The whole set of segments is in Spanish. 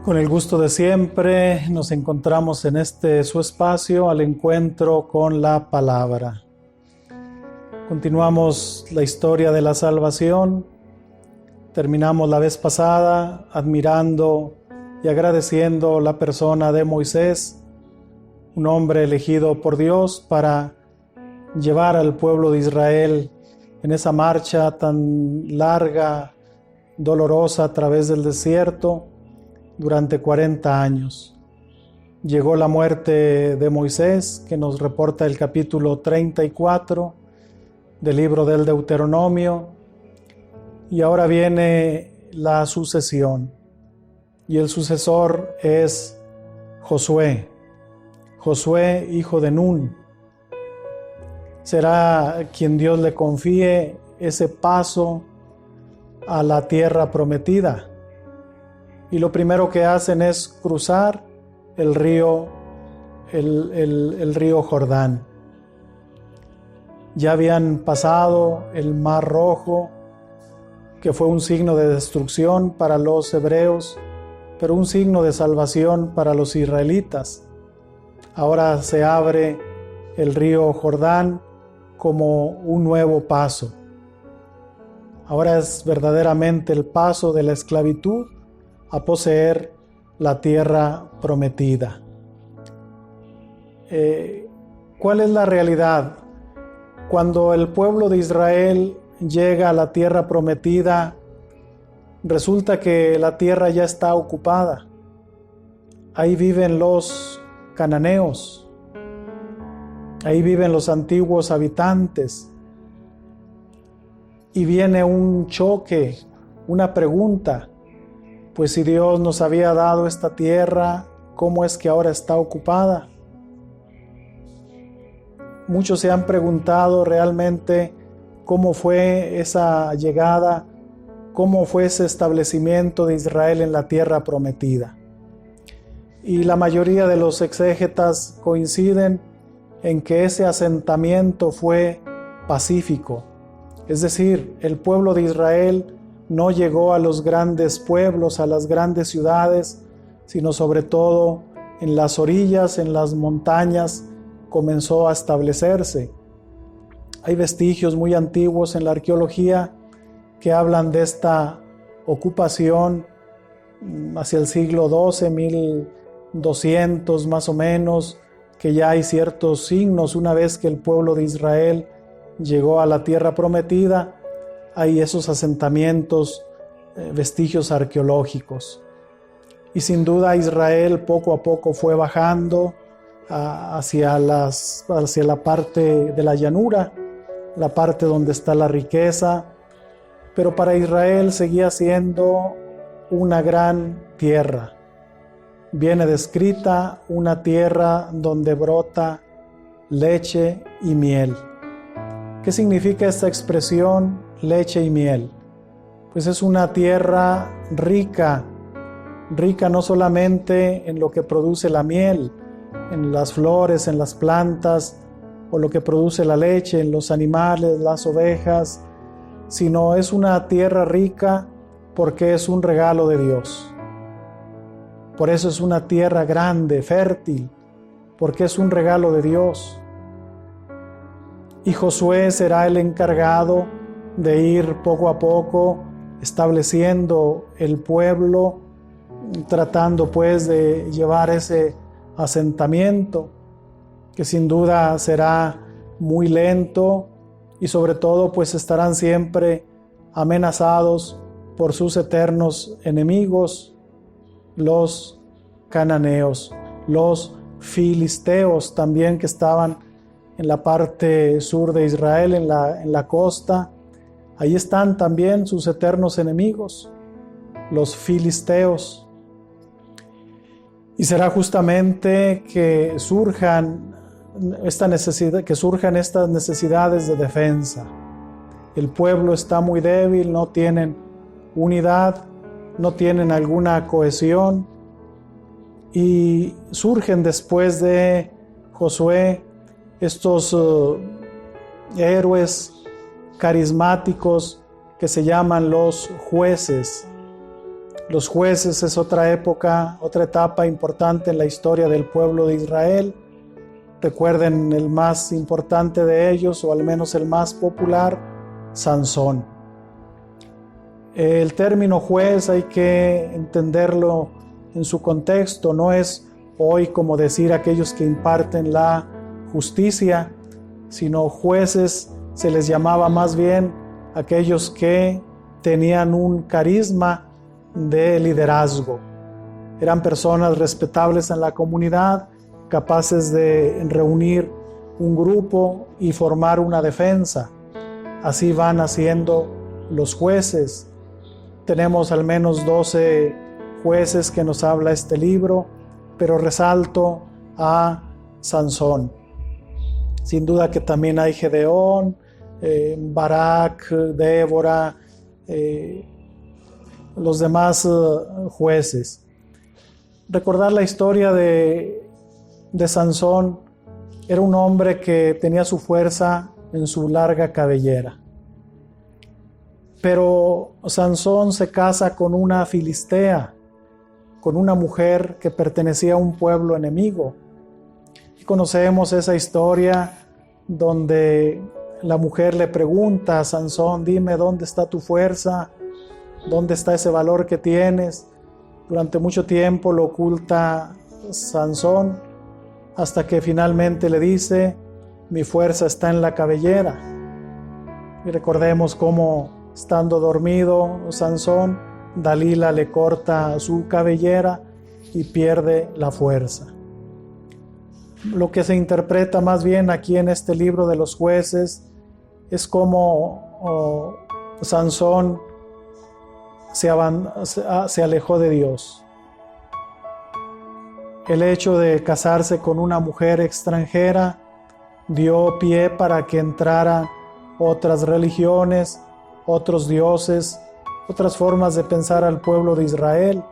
Con el gusto de siempre nos encontramos en este su espacio al encuentro con la palabra. Continuamos la historia de la salvación. Terminamos la vez pasada admirando y agradeciendo la persona de Moisés, un hombre elegido por Dios para llevar al pueblo de Israel en esa marcha tan larga, dolorosa a través del desierto durante 40 años. Llegó la muerte de Moisés, que nos reporta el capítulo 34 del libro del Deuteronomio, y ahora viene la sucesión, y el sucesor es Josué, hijo de Nun. Será quien Dios le confíe ese paso a la tierra prometida. Y lo primero que hacen es cruzar el río Jordán. Ya habían pasado el Mar Rojo, que fue un signo de destrucción para los hebreos, pero un signo de salvación para los israelitas. Ahora se abre el río Jordán como un nuevo paso. Ahora es verdaderamente el paso de la esclavitud a poseer la tierra prometida. ¿Cuál es la realidad? Cuando el pueblo de Israel llega a la tierra prometida, resulta que la tierra ya está ocupada. Ahí viven los cananeos, ahí viven los antiguos habitantes. Y viene un choque, una pregunta. Pues si Dios nos había dado esta tierra, ¿cómo es que ahora está ocupada? Muchos se han preguntado realmente cómo fue esa llegada, cómo fue ese establecimiento de Israel en la tierra prometida. Y la mayoría de los exégetas coinciden en que ese asentamiento fue pacífico. Es decir, el pueblo de Israel no llegó a los grandes pueblos, a las grandes ciudades, sino sobre todo en las orillas, en las montañas, comenzó a establecerse. Hay vestigios muy antiguos en la arqueología que hablan de esta ocupación hacia el siglo XII, 1200 más o menos, que ya hay ciertos signos una vez que el pueblo de Israel llegó a la tierra prometida. Hay esos asentamientos, vestigios arqueológicos. Y sin duda Israel poco a poco fue bajando hacia la parte de la llanura, la parte donde está la riqueza, pero para Israel seguía siendo una gran tierra. Viene descrita una tierra donde brota leche y miel. ¿Qué significa esta expresión, leche y miel? Pues es una tierra rica no solamente en lo que produce la miel, en las flores, en las plantas, o lo que produce la leche, en los animales, las ovejas, sino es una tierra rica porque es un regalo de Dios. Por eso es una tierra grande, fértil, porque es un regalo de Dios. Y Josué será el encargado de ir poco a poco estableciendo el pueblo, tratando pues de llevar ese asentamiento, que sin duda será muy lento y sobre todo pues estarán siempre amenazados por sus eternos enemigos, los cananeos, los filisteos también, que estaban en la parte sur de Israel, en la costa. Ahí están también sus eternos enemigos, los filisteos. Y será justamente que surjan estas necesidades de defensa. El pueblo está muy débil, no tienen unidad, no tienen alguna cohesión, y surgen después de Josué estos héroes carismáticos que se llaman los jueces. Los jueces es otra época, otra etapa importante en la historia del pueblo de Israel. Recuerden el más importante de ellos, o al menos el más popular, Sansón. El término juez hay que entenderlo en su contexto. No es hoy como decir aquellos que imparten la justicia, sino jueces se les llamaba más bien aquellos que tenían un carisma de liderazgo. Eran personas respetables en la comunidad, capaces de reunir un grupo y formar una defensa. Así van haciendo los jueces. Tenemos al menos 12 jueces que nos habla este libro, pero resalto a Sansón. Sin duda que también hay Gedeón, Barak, Débora, los demás jueces. Recordar la historia de Sansón. Era un hombre que tenía su fuerza en su larga cabellera. Pero Sansón se casa con una filistea, con una mujer que pertenecía a un pueblo enemigo. Y conocemos esa historia donde la mujer le pregunta a Sansón: dime, ¿dónde está tu fuerza? ¿Dónde está ese valor que tienes? Durante mucho tiempo lo oculta Sansón, hasta que finalmente le dice: mi fuerza está en la cabellera. Y recordemos cómo, estando dormido Sansón, Dalila le corta su cabellera y pierde la fuerza. Lo que se interpreta más bien aquí en este libro de los jueces es cómo Sansón se alejó de Dios. El hecho de casarse con una mujer extranjera dio pie para que entraran otras religiones, otros dioses, otras formas de pensar al pueblo de Israel.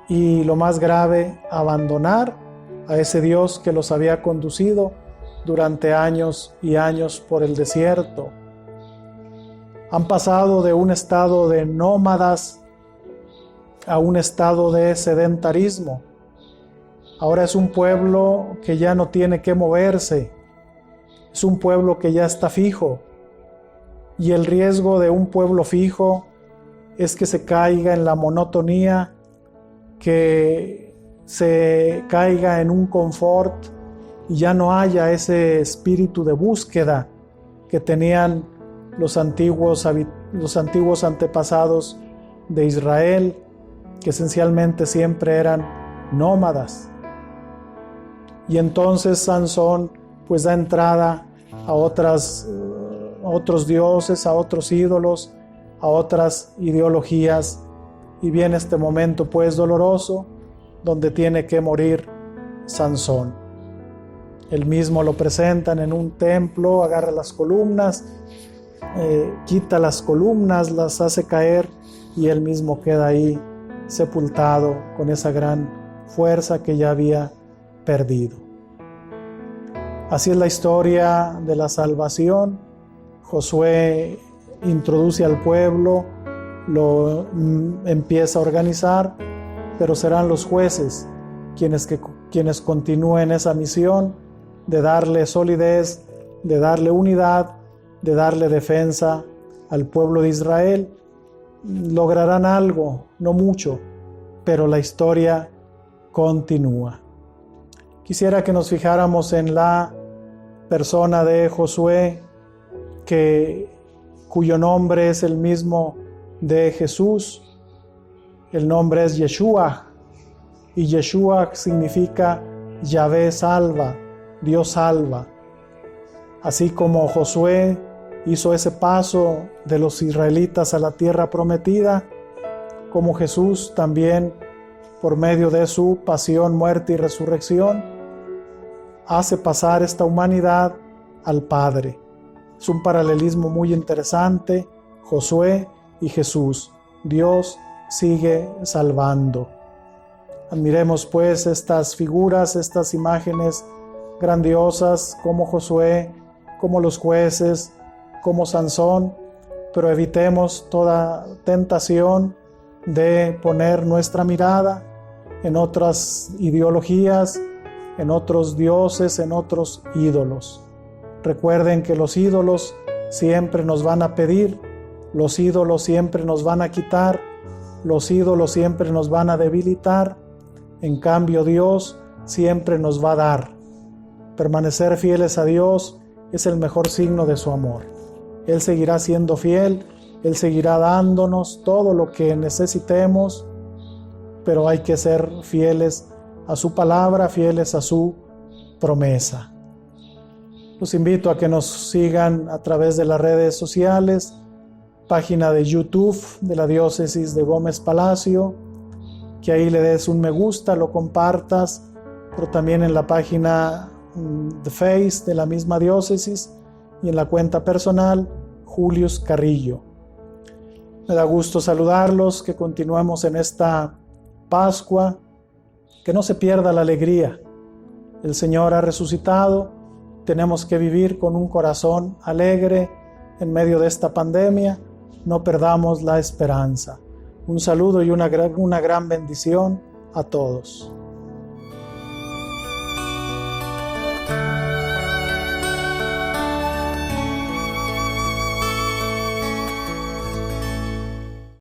Y lo más grave, abandonar a ese Dios que los había conducido durante años y años por el desierto. Han pasado de un estado de nómadas a un estado de sedentarismo. Ahora es un pueblo que ya no tiene que moverse. Es un pueblo que ya está fijo. Y el riesgo de un pueblo fijo es que se caiga en la monotonía, que se caiga en un confort y ya no haya ese espíritu de búsqueda que tenían los antiguos antepasados de Israel, que esencialmente siempre eran nómadas. Y entonces Sansón pues da entrada a otros dioses, a otros ídolos, a otras ideologías, y viene este momento pues doloroso donde tiene que morir Sansón. Él mismo lo presentan en un templo, agarra las columnas, quita las columnas, las hace caer, y él mismo queda ahí sepultado con esa gran fuerza que ya había perdido. Así es la historia de la salvación. Josué introduce al pueblo, lo empieza a organizar, pero serán los jueces quienes continúen esa misión de darle solidez, de darle unidad, de darle defensa al pueblo de Israel. Lograrán algo, no mucho, pero la historia continúa. Quisiera que nos fijáramos en la persona de Josué, cuyo nombre es el mismo de Jesús. El nombre es Yeshua, y Yeshua significa Yahvé salva, Dios salva. Así como Josué hizo ese paso de los israelitas a la tierra prometida, como Jesús también, por medio de su pasión, muerte y resurrección, hace pasar esta humanidad al Padre. Es un paralelismo muy interesante, Josué y Jesús. Dios sigue salvando. Admiremos pues estas figuras, estas imágenes grandiosas, como Josué, como los jueces, como Sansón, pero evitemos toda tentación de poner nuestra mirada en otras ideologías, en otros dioses, en otros ídolos. Recuerden que los ídolos siempre nos van a pedir, los ídolos siempre nos van a quitar, los ídolos siempre nos van a debilitar. En cambio, Dios siempre nos va a dar. Permanecer fieles a Dios es el mejor signo de su amor. Él seguirá siendo fiel, Él seguirá dándonos todo lo que necesitemos, pero hay que ser fieles a su palabra, fieles a su promesa. Los invito a que nos sigan a través de las redes sociales, página de YouTube de la Diócesis de Gómez Palacio, que ahí le des un me gusta, lo compartas, pero también en la página de Face de la misma diócesis y en la cuenta personal Julius Carrillo. Me da gusto saludarlos, que continuemos en esta Pascua, que no se pierda la alegría. El Señor ha resucitado, tenemos que vivir con un corazón alegre en medio de esta pandemia, no perdamos la esperanza. Un saludo y una gran bendición a todos.